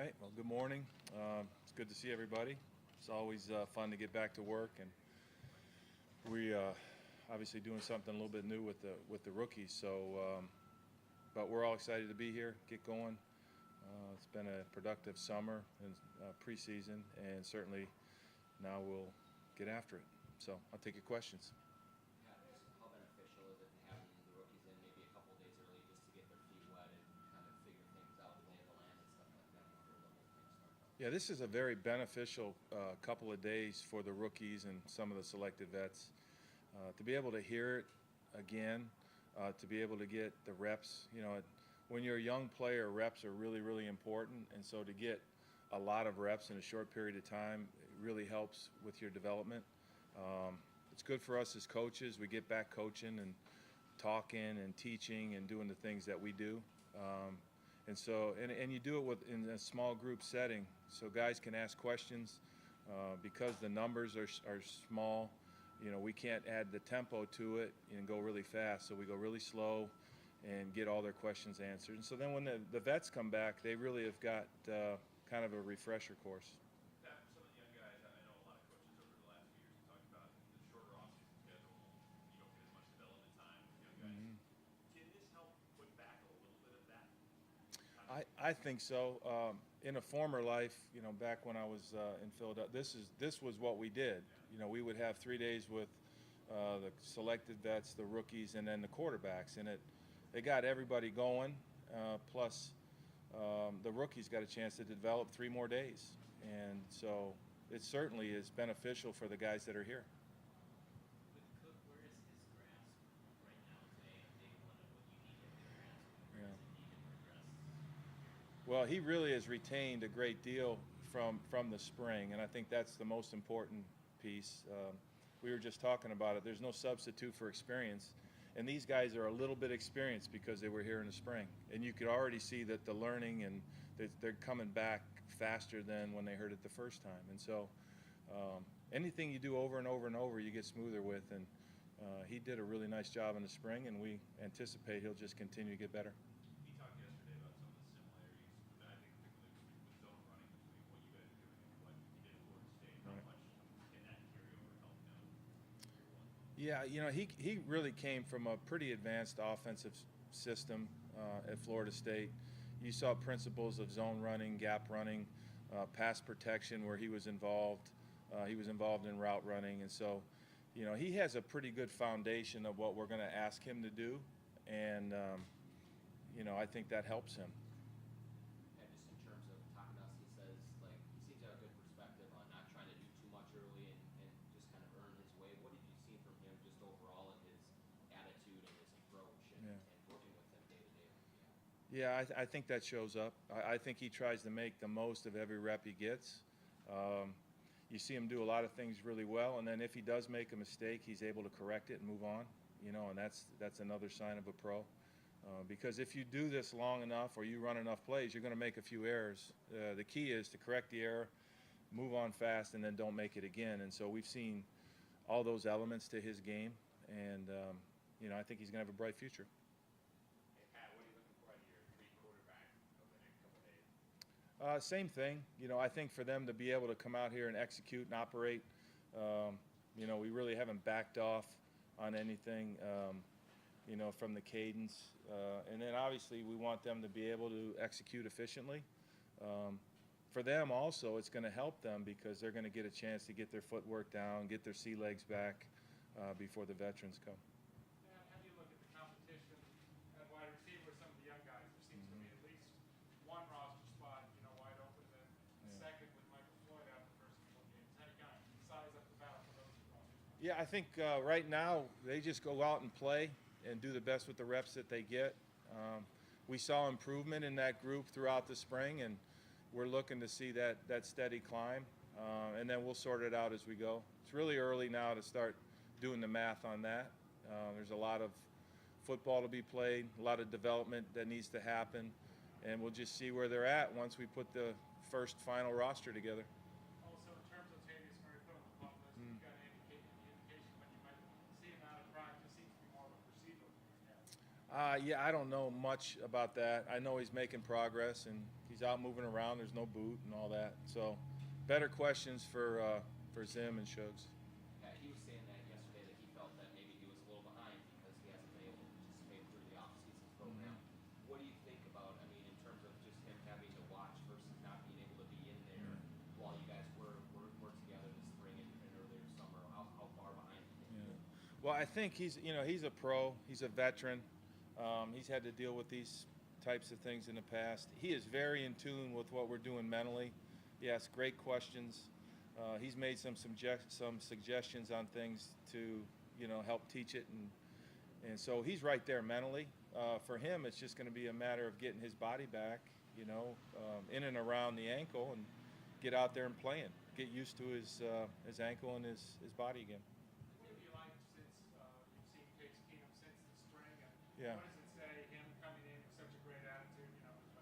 right. Well, good morning. It's good to see everybody. It's always fun to get back to work, and we obviously doing something a little bit new with the rookies. But we're all excited to be here, get going. It's been a productive summer and preseason, and certainly now we'll get after it. So I'll take your questions. Yeah, just how beneficial is it to having the rookies in maybe a couple of days early just to get their feet wet and kind of figure things out, lay of the land and stuff like that before the whole thing starts? Yeah, this is a very beneficial couple of days for the rookies and some of the selected vets to be able to hear it again, to be able to get the reps. When you're a young player, reps are really, really important, and so to get a lot of reps in a short period of time, it really helps with your development. It's good for us as coaches. We get back coaching and talking and teaching and doing the things that we do. And you do it in a small group setting, so guys can ask questions. Because the numbers are small, we can't add the tempo to it and go really fast, so we go really slow and get all their questions answered. And so then when the vets come back, they really have got kind of a refresher course. Some of the young guys, I know a lot of coaches over the last few years have talked about the shorter off-season schedule. You don't get as much development time with young guys. Mm-hmm. Can this help put back a little bit of that? I think so. In a former life, back when I was in Philadelphia, this was what we did. We would have 3 days with the selected vets, the rookies, and then the quarterbacks, and it got everybody going. Plus, the rookies got a chance to develop 3 more days, and so it certainly is beneficial for the guys that are here. With Cook, where is his grasp right now today? Day one of what you need him to grasp, where Yeah. does it need to progress? Well, he really has retained a great deal from the spring, and I think that's the most important piece. We were just talking about it. There's no substitute for experience, and these guys are a little bit experienced because they were here in the spring, and you could already see that the learning and they're coming back faster than when they heard it the first time. And so anything you do over and over and over, you get smoother with, and he did a really nice job in the spring, and we anticipate he'll just continue to get better. You talked yesterday about some of the similarities, and I think particularly with zone running between what you guys are doing and what you did at Florida State. How Right. much can that carry over and help them year one? Yeah, he really came from a pretty advanced offensive system at Florida State. You saw principles of zone running, gap running, pass protection where he was involved. He was involved in route running, and so he has a pretty good foundation of what we're going to ask him to do, and I think that helps him. And just in terms of talking to us, he says, like, he seems to have a good perspective on not trying to do too much early and just kind of earn his way. What did you see from him just overall in his attitude and his approach and working with him day to day? Yeah, I think that shows up. I think he tries to make the most of every rep he gets. You see him do a lot of things really well, and then if he does make a mistake, he's able to correct it and move on. And that's another sign of a pro. Because if you do this long enough or you run enough plays, you're going to make a few errors. The key is to correct the error, move on fast, and then don't make it again. And so we've seen all those elements to his game, and I think he's going to have a bright future. Hey, Pat, what are you looking for out of your 3 quarterbacks over the next couple of days? Same thing. I think for them to be able to come out here and execute and operate, we really haven't backed off on anything, from the cadence. And then obviously we want them to be able to execute efficiently. For them also, it's going to help them because they're going to get a chance to get their footwork down, get their sea legs back before the veterans come. How do you look at the competition at wide receiver with some of the young guys? There seems to be at least one roster spot, wide open, and the second with Michael Floyd out the first couple of games. How do you kind of size up the battle for those rosters? Yeah, I think right now they just go out and play and do the best with the reps that they get. We saw improvement in that group throughout the spring, and we're looking to see that steady climb, and then we'll sort it out as we go. It's really early now to start doing the math on that. There's a lot of football to be played, a lot of development that needs to happen, and we'll just see where they're at once we put the first final roster together. Also, in terms of Tavius Murray put on the pup list, you've got any indication when you might see him out of practice? Seems to be more of a procedural. Yeah, I don't know much about that. I know he's making progress and he's out moving around. There's no boot and all that. So, better questions for Zim and Shugs. Yeah, he was saying that yesterday that he felt that maybe he was a little behind because he hasn't been able to participate through the off-season program. What do you think about, I mean, in terms of just him having to watch versus not being able to be in there while you guys were together this spring and earlier summer? How far behind do you think he is? Well, I think he's a pro. He's a veteran. He's had to deal with these types of things in the past. He is very in tune with what we're doing mentally. He asks great questions. He's made some suggestions on things to help teach it, and so he's right there mentally. For him, it's just going to be a matter of getting his body back, in and around the ankle, and get out there and playing. Get used to his ankle and his body again. What have you liked since you've seen Case Keenum since the spring? And Yeah. what does it say, him coming in with such a great attitude, as much as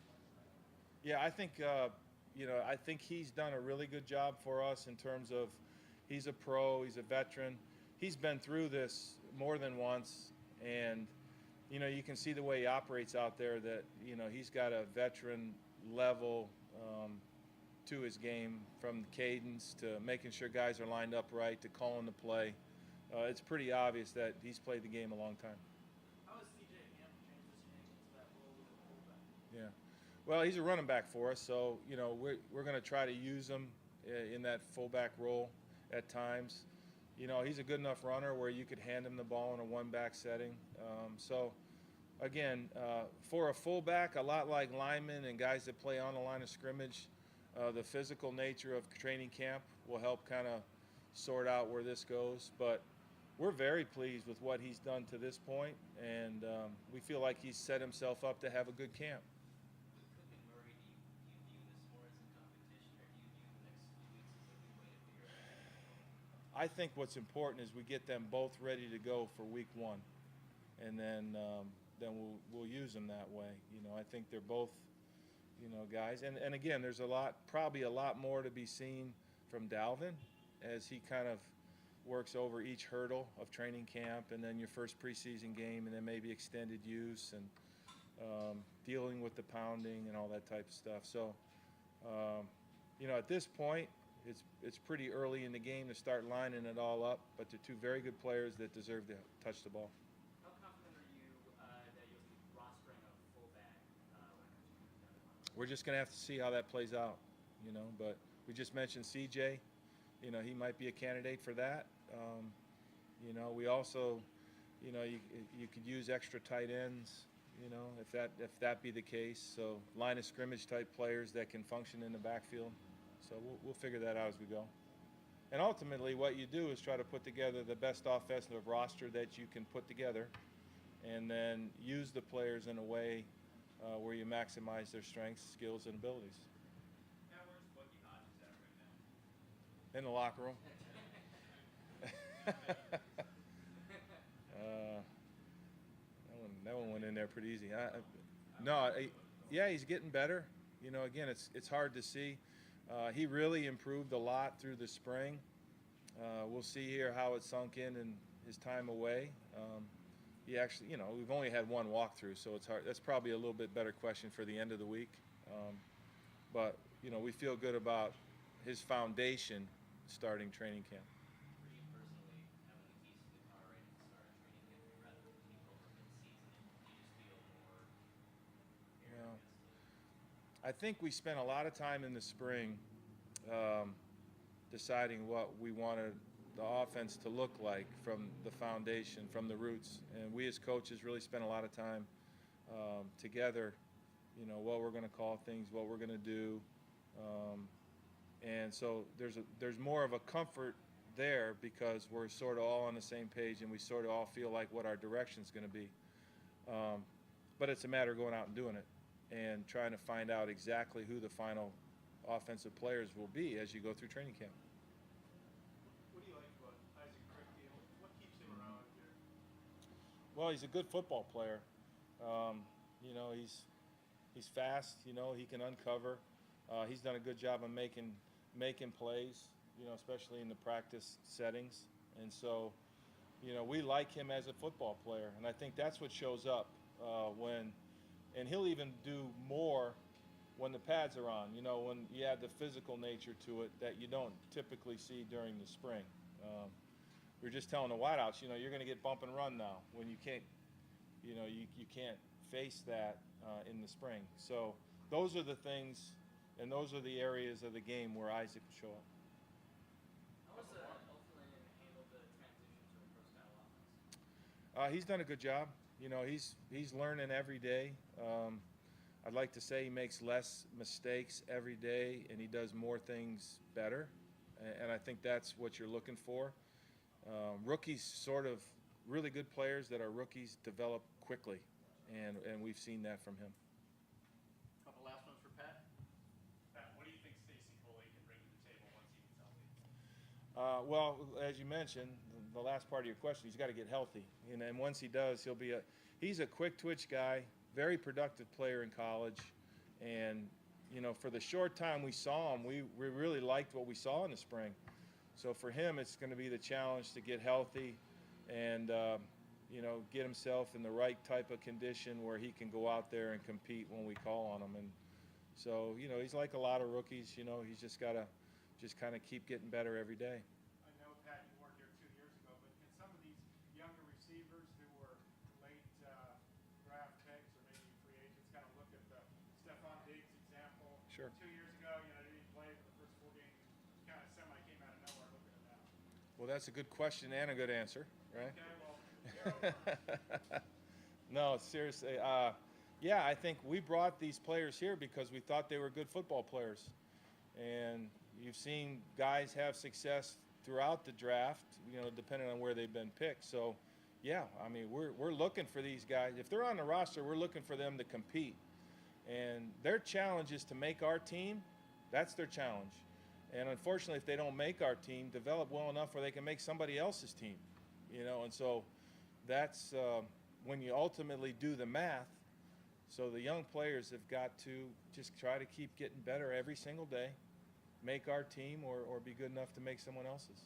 like that? Yeah, I think he's done a really good job for us in terms of he's a pro, he's a veteran. He's been through this more than once, and you can see the way he operates out there that he's got a veteran level to his game, from cadence to making sure guys are lined up right to calling the play. It's pretty obvious that he's played the game a long time. How has CJ Ham transitioning into that role with a fullback? Yeah. Well, he's a running back for us, so we're going to try to use him in that fullback role at times. He's a good enough runner where you could hand him the ball in a one-back setting. So, again, for a fullback, a lot like linemen and guys that play on the line of scrimmage, the physical nature of training camp will help kind of sort out where this goes. But we're very pleased with what he's done to this point, and we feel like he's set himself up to have a good camp. With Cook and Murray, do you view this more as a competition, or do you view the next few weeks as a good way to figure out? I think what's important is we get them both ready to go for week 1, and then we'll use them that way. I think they're both guys, and again, there's probably a lot more to be seen from Dalvin as he kind of works over each hurdle of training camp, and then your first preseason game, and then maybe extended use, and dealing with the pounding and all that type of stuff. So, at this point, it's pretty early in the game to start lining it all up, but they're two very good players that deserve to touch the ball. How confident are you that you'll be rostering a fullback when it comes to the other one? We're just going to have to see how that plays out, but we just mentioned CJ. He might be a candidate for that. We also, you could use extra tight ends, if that be the case. So line of scrimmage type players that can function in the backfield. So we'll figure that out as we go. And ultimately, what you do is try to put together the best offensive roster that you can put together, and then use the players in a way where you maximize their strengths, skills, and abilities. Now, where's Bucky Hodges at right now? In the locker room. That one went in there pretty easy. Yeah, he's getting better. Again, it's hard to see. He really improved a lot through the spring. We'll see here how it sunk in his time away. He actually, we've only had one walkthrough, so it's hard. That's probably a little bit better question for the end of the week. But we feel good about his foundation starting training camp. For you personally, having the keys to the car right at the start of training camp rather than take over mid-season, do you just feel more Well, against it? I think we spent a lot of time in the spring deciding what we wanted the offense to look like from the foundation, from the roots. And we as coaches really spent a lot of time together, what we're going to call things, what we're going to do. And so there's more of a comfort there because we're sort of all on the same page and we sort of all feel like what our direction's going to be. But it's a matter of going out and doing it and trying to find out exactly who the final offensive players will be as you go through training camp. What do you like about Isaac Crickey? What keeps him around here? Well, he's a good football player. He's fast. He can uncover. He's done a good job of making plays. Especially in the practice settings. And so, you know, we like him as a football player, and I think that's what shows up and he'll even do more when the pads are on. You know, when you add the physical nature to it that you don't typically see during the spring. We were just telling the wideouts, you know, you're going to get bump and run now when you can't, you know, you can't face that in the spring. So those are the things, and those are the areas of the game where Isaac will show up. How was Oakland handled the transition to a pro style offense? He's done a good job. You know, he's learning every day. I'd like to say he makes less mistakes every day, and he does more things better. And I think that's what you're looking for. Rookies, sort of really good players that are rookies, develop quickly, and we've seen that from him. Couple last ones for Pat. Pat, what do you think Stacy Coley can bring to the table once he gets healthy? Well, as you mentioned, the last part of your question, he's got to get healthy, and once he does, he's a quick twitch guy, very productive player in college, and you know, for the short time we saw him, we really liked what we saw in the spring. So for him, it's going to be the challenge to get healthy and you know, get himself in the right type of condition where he can go out there and compete when we call on him. And so, you know, he's like a lot of rookies. You know, he's just got to kind of keep getting better every day. I know, Pat, you weren't here 2 years ago, but can some of these younger receivers who were late draft picks or maybe free agents kind of look at the Stephon Diggs example? Sure. 2 years ago, you know, they didn't play for the first 4 games. Kind of semi came out of nowhere. Look at it now. Well, that's a good question and a good answer, right? Okay, well, you're over. No, seriously. Yeah, I think we brought these players here because we thought they were good football players. And you've seen guys have success throughout the draft, you know, depending on where they've been picked. So, yeah, I mean, we're looking for these guys. If they're on the roster, we're looking for them to compete. And their challenge is to make our team. That's their challenge. And unfortunately, if they don't make our team, develop well enough where they can make somebody else's team, you know. And so that's when you ultimately do the math. So the young players have got to just try to keep getting better every single day, make our team or be good enough to make someone else's.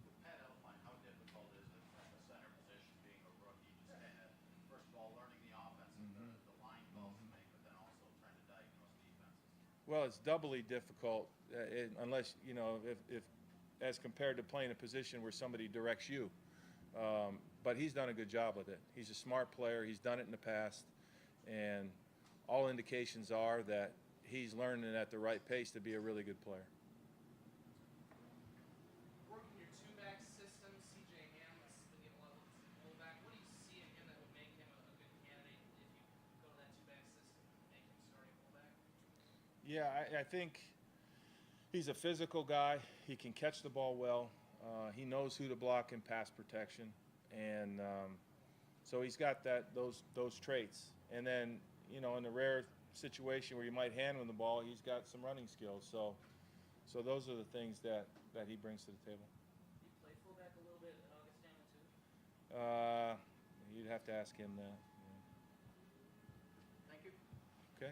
With Pat outlined, how difficult is it from the center position being a rookie, just kind of, first of all, learning the offense and the line calls to make, but then also trying to diagnose defenses? Well, it's doubly difficult unless, you know, if as compared to playing a position where somebody directs you. But he's done a good job with it. He's a smart player. He's done it in the past. And all indications are that he's learning at the right pace to be a really good player. Working your two-back system, C.J. Ham has been getting a lot of looks at fullback. What do you see in him that would make him a good candidate if you go to that two-back system and make him starting fullback? Yeah, I think he's a physical guy. He can catch the ball well. He knows who to block in pass protection, and so he's got those traits. And then, you know, in the rare situation where you might hand him the ball, he's got some running skills. So those are the things that he brings to the table. Did he play fullback a little bit at Augustana too? You'd have to ask him that.